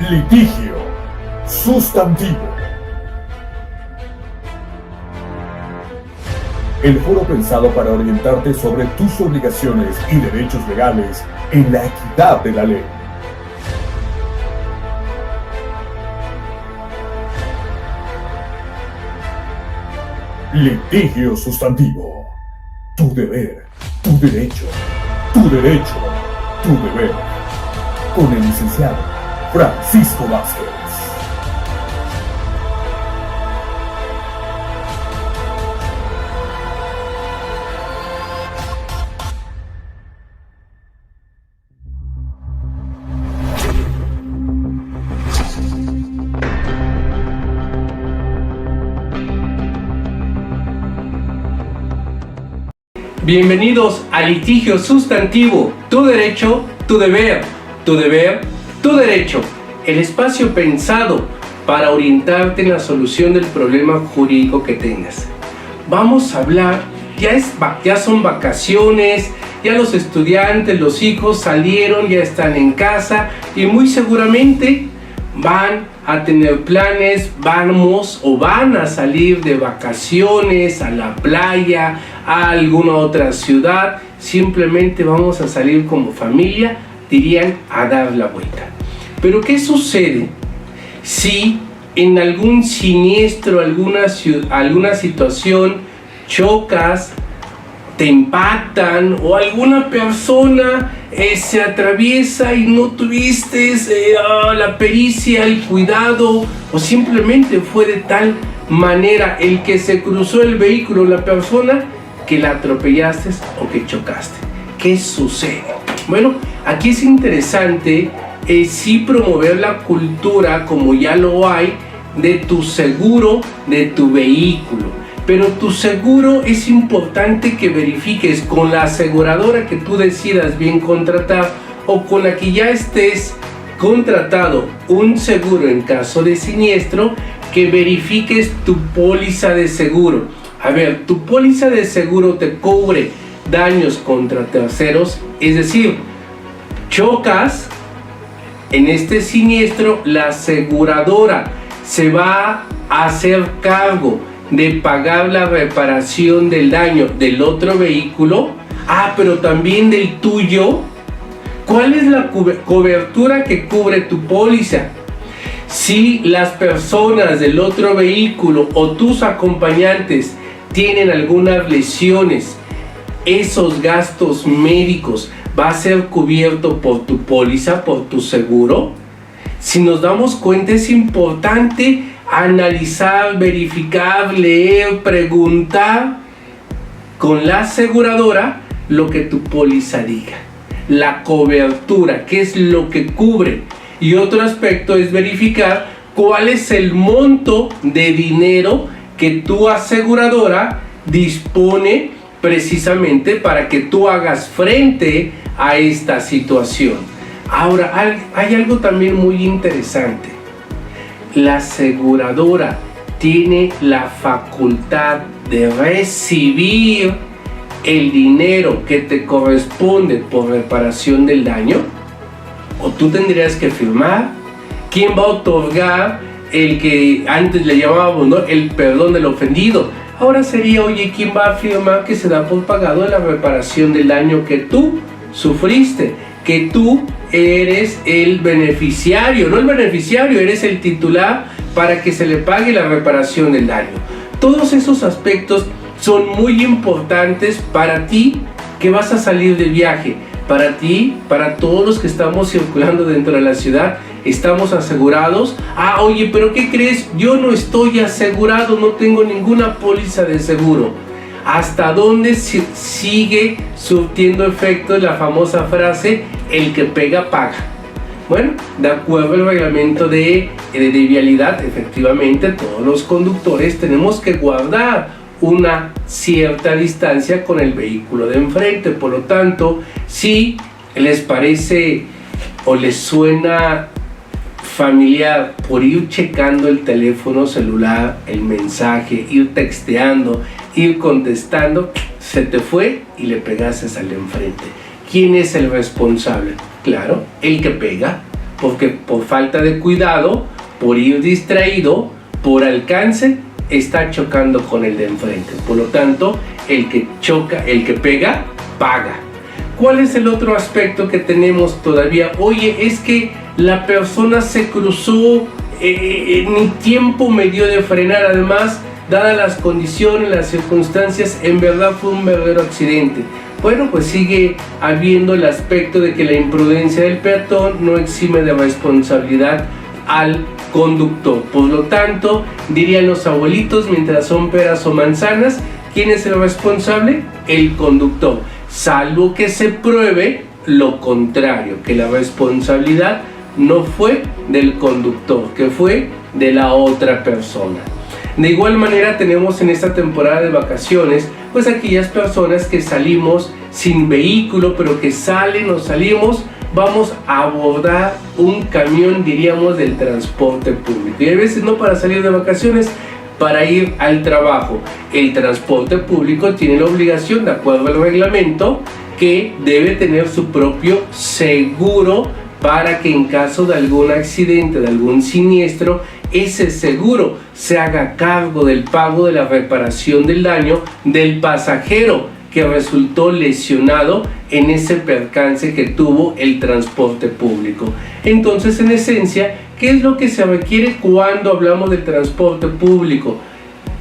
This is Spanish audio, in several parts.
Litigio sustantivo. El foro pensado para orientarte sobre tus obligaciones y derechos legales en la equidad de la ley. Litigio sustantivo. Tu deber, tu derecho, tu derecho, tu deber. Con el licenciado Francisco Vázquez. Bienvenidos a Litigio Sustantivo, tu derecho, tu deber, tu deber, tu derecho. El espacio pensado para orientarte en la solución del problema jurídico que tengas. Vamos a hablar, ya son vacaciones, ya los estudiantes, los hijos salieron, ya están en casa y muy seguramente van a tener planes, van a salir de vacaciones a la playa, a alguna otra ciudad. Simplemente vamos a salir como familia, dirían, a dar la vuelta. Pero ¿qué sucede si en algún siniestro, alguna situación chocas, te impactan o alguna persona se atraviesa y no tuviste la pericia, el cuidado, o simplemente fue de tal manera el que se cruzó el vehículo, la persona, que la atropellaste o que chocaste? ¿Qué sucede? Bueno, aquí es interesante sí promover la cultura, como ya lo hay, de tu seguro de tu vehículo. Pero tu seguro es importante que verifiques con la aseguradora que tú decidas bien contratar o con la que ya estés contratado un seguro en caso de siniestro, que verifiques tu póliza de seguro. A ver, tu póliza de seguro te cubre daños contra terceros, es decir, chocas en este siniestro, la aseguradora se va a hacer cargo de pagar la reparación del daño del otro vehículo, pero también del tuyo. ¿Cuál es la cobertura que cubre tu póliza? Si las personas del otro vehículo o tus acompañantes tienen algunas lesiones, esos gastos médicos va a ser cubierto por tu póliza, por tu seguro. Si nos damos cuenta, es importante analizar, verificar, leer, preguntar con la aseguradora lo que tu póliza diga, la cobertura, qué es lo que cubre. Y otro aspecto es verificar cuál es el monto de dinero que tu aseguradora dispone precisamente para que tú hagas frente a esta situación. Ahora, hay algo también muy interesante. La aseguradora tiene la facultad de recibir el dinero que te corresponde por reparación del daño, o tú tendrías que firmar. ¿Quién va a otorgar el que antes le llamábamos, ¿no?, el perdón del ofendido? Ahora sería, oye, ¿quién va a firmar que se da por pagado la reparación del daño que tú sufriste? Que tú eres el beneficiario, no el beneficiario, eres el titular para que se le pague la reparación del daño. Todos esos aspectos son muy importantes para ti que vas a salir de viaje, para ti, para todos los que estamos circulando dentro de la ciudad. ¿Estamos asegurados? Oye, pero ¿qué crees? Yo no estoy asegurado, no tengo ninguna póliza de seguro. ¿Hasta dónde sigue surtiendo efecto la famosa frase, el que pega paga? Bueno, de acuerdo al reglamento de vialidad, efectivamente todos los conductores tenemos que guardar una cierta distancia con el vehículo de enfrente. Por lo tanto, si les parece o les suena familiar por ir checando el teléfono celular, el mensaje, ir texteando, ir contestando, se te fue y le pegaste al de enfrente. ¿Quién es el responsable? Claro, el que pega. porque por falta de cuidado, por ir distraído, por alcance, está chocando con el de enfrente. Por lo tanto, el que choca, el que pega, paga. ¿Cuál es el otro aspecto que tenemos todavía? Oye, es que la persona se cruzó, ni tiempo me dio de frenar. Además, dadas las condiciones, las circunstancias, en verdad fue un verdadero accidente. Bueno, pues sigue habiendo el aspecto de que la imprudencia del peatón no exime de responsabilidad al conductor. Por lo tanto, dirían los abuelitos, mientras son peras o manzanas, ¿quién es el responsable? El conductor, salvo que se pruebe lo contrario, que la responsabilidad no fue del conductor, que fue de la otra persona. De igual manera tenemos en esta temporada de vacaciones pues aquellas personas que salimos sin vehículo, pero que salen o salimos, vamos a abordar un camión, diríamos, del transporte público. Y a veces no para salir de vacaciones, para ir al trabajo. El transporte público tiene la obligación, de acuerdo al reglamento, que debe tener su propio seguro para que en caso de algún accidente, de algún siniestro, ese seguro se haga cargo del pago de la reparación del daño del pasajero que resultó lesionado en ese percance que tuvo el transporte público. Entonces, en esencia, ¿qué es lo que se requiere cuando hablamos del transporte público?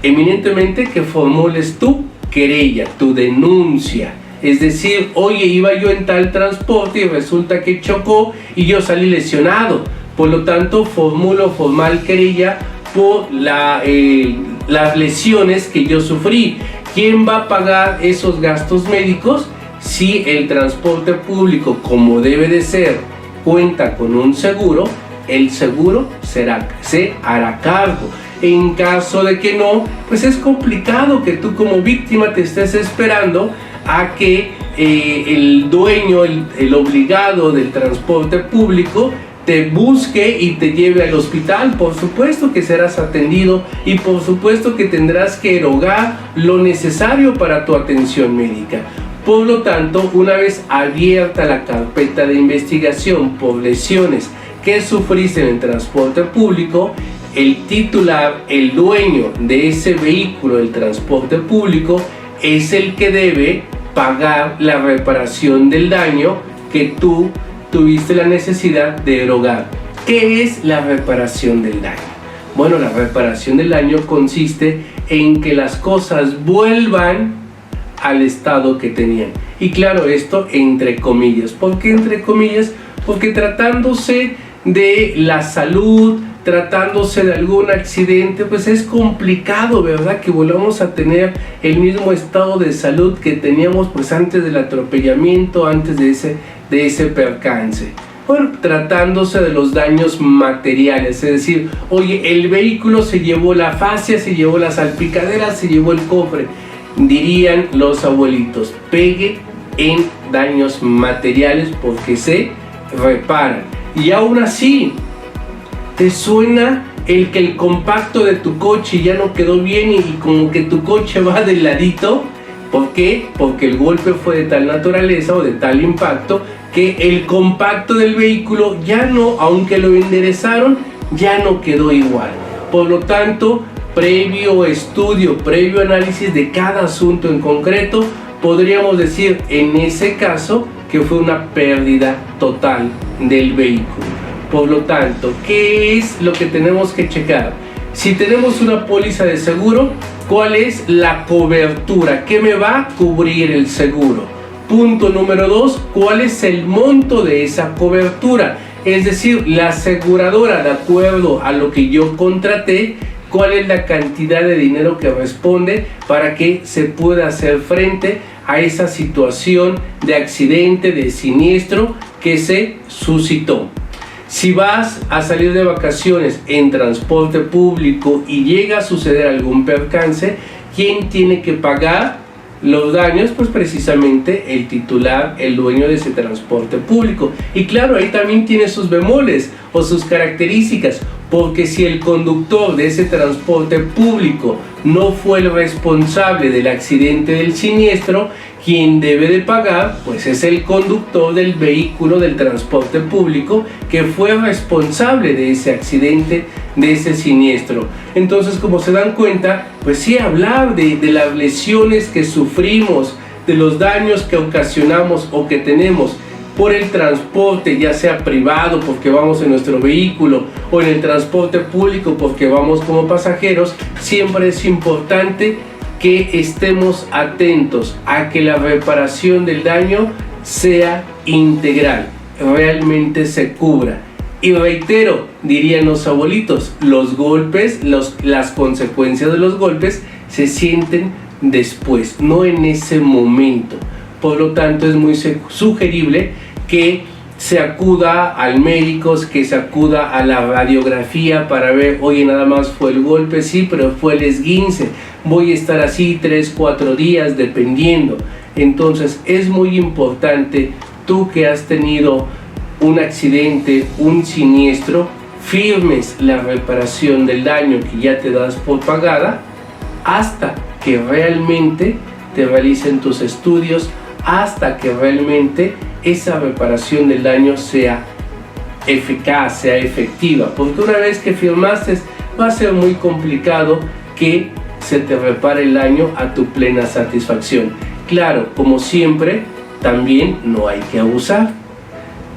Eminentemente que formules tu querella, tu denuncia. Es decir, oye, iba yo en tal transporte y resulta que chocó y yo salí lesionado. Por lo tanto, formulo formal querella por las lesiones que yo sufrí. ¿Quién va a pagar esos gastos médicos? Si el transporte público, como debe de ser, cuenta con un seguro, el seguro se hará cargo. En caso de que no, pues es complicado que tú como víctima te estés esperando a que el dueño, el obligado del transporte público, te busque y te lleve al hospital. Por supuesto que serás atendido y por supuesto que tendrás que erogar lo necesario para tu atención médica. Por lo tanto, una vez abierta la carpeta de investigación por lesiones que sufriste en el transporte público, el titular, el dueño de ese vehículo del transporte público, es el que debe pagar la reparación del daño que tú tuviste la necesidad de erogar. ¿Qué es la reparación del daño? Bueno, la reparación del daño consiste en que las cosas vuelvan al estado que tenían. Y claro, esto entre comillas. ¿Por qué entre comillas? Porque tratándose de la salud, tratándose de algún accidente, pues es complicado, ¿verdad? Que volvamos a tener el mismo estado de salud que teníamos pues antes del atropellamiento, antes de ese percance. Bueno, tratándose de los daños materiales, es decir, oye, el vehículo se llevó la fascia, se llevó las salpicaderas, se llevó el cofre. Dirían los abuelitos, pegue en daños materiales porque se reparan. Y aún así, ¿te suena el que el compacto de tu coche ya no quedó bien y como que tu coche va de ladito? ¿Por qué? Porque el golpe fue de tal naturaleza o de tal impacto que el compacto del vehículo ya no, aunque lo enderezaron, ya no quedó igual. Por lo tanto, previo estudio, previo análisis de cada asunto en concreto, podríamos decir en ese caso que fue una pérdida total del vehículo. Por lo tanto, ¿qué es lo que tenemos que checar? Si tenemos una póliza de seguro, ¿cuál es la cobertura? ¿Qué me va a cubrir el seguro? Punto número 2, ¿cuál es el monto de esa cobertura? Es decir, la aseguradora, de acuerdo a lo que yo contraté, ¿cuál es la cantidad de dinero que responde para que se pueda hacer frente a esa situación de accidente, de siniestro que se suscitó? Si vas a salir de vacaciones en transporte público y llega a suceder algún percance, ¿quién tiene que pagar los daños? Pues precisamente el titular, el dueño de ese transporte público. Y claro, ahí también tiene sus bemoles. o sus características, porque si el conductor de ese transporte público no fue el responsable del accidente del siniestro, quien debe de pagar pues es el conductor del vehículo del transporte público que fue responsable de ese accidente, de ese siniestro. Entonces, como se dan cuenta, pues sí, hablar de las lesiones que sufrimos, de los daños que ocasionamos o que tenemos por el transporte, ya sea privado porque vamos en nuestro vehículo o en el transporte público porque vamos como pasajeros, siempre es importante que estemos atentos a que la reparación del daño sea integral, realmente se cubra. Y reitero, dirían los abuelitos, los golpes, las consecuencias de los golpes se sienten después, no en ese momento. Por lo tanto, es muy sugerible que se acuda al médico, que se acuda a la radiografía para ver, oye, nada más fue el golpe, sí, pero fue el esguince, voy a estar así 3-4 días dependiendo. Entonces es muy importante, tú que has tenido un accidente, un siniestro, firmes la reparación del daño que ya te das por pagada hasta que realmente te realicen tus estudios, hasta que realmente esa reparación del daño sea eficaz, sea efectiva, porque una vez que firmaste va a ser muy complicado que se te repare el daño a tu plena satisfacción. Claro, como siempre, también no hay que abusar.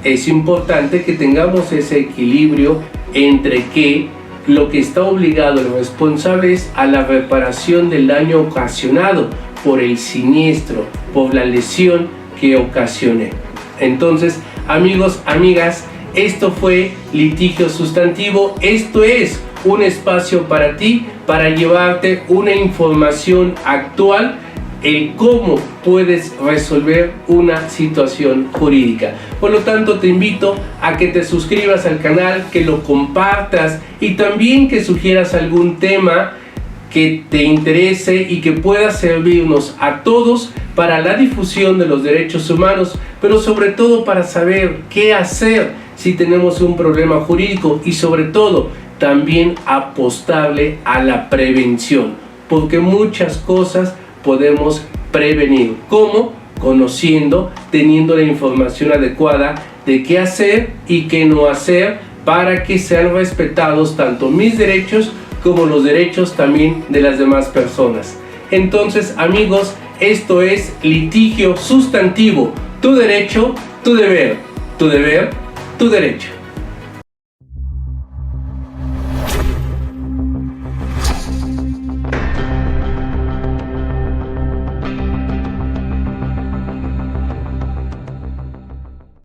Es importante que tengamos ese equilibrio entre que lo que está obligado el responsable es a la reparación del daño ocasionado por el siniestro, por la lesión que ocasioné. Entonces, amigos, amigas, esto fue Litigio Sustantivo. Esto es un espacio para ti, para llevarte una información actual, el cómo puedes resolver una situación jurídica. Por lo tanto, te invito a que te suscribas al canal, que lo compartas y también que sugieras algún tema que te interese y que pueda servirnos a todos para la difusión de los derechos humanos, pero sobre todo para saber qué hacer si tenemos un problema jurídico y sobre todo también apostarle a la prevención, porque muchas cosas podemos prevenir. ¿Cómo? Conociendo, teniendo la información adecuada de qué hacer y qué no hacer para que sean respetados tanto mis derechos como los derechos también de las demás personas. Entonces, amigos, esto es Litigio Sustantivo. Tu derecho, tu deber. Tu deber, tu derecho.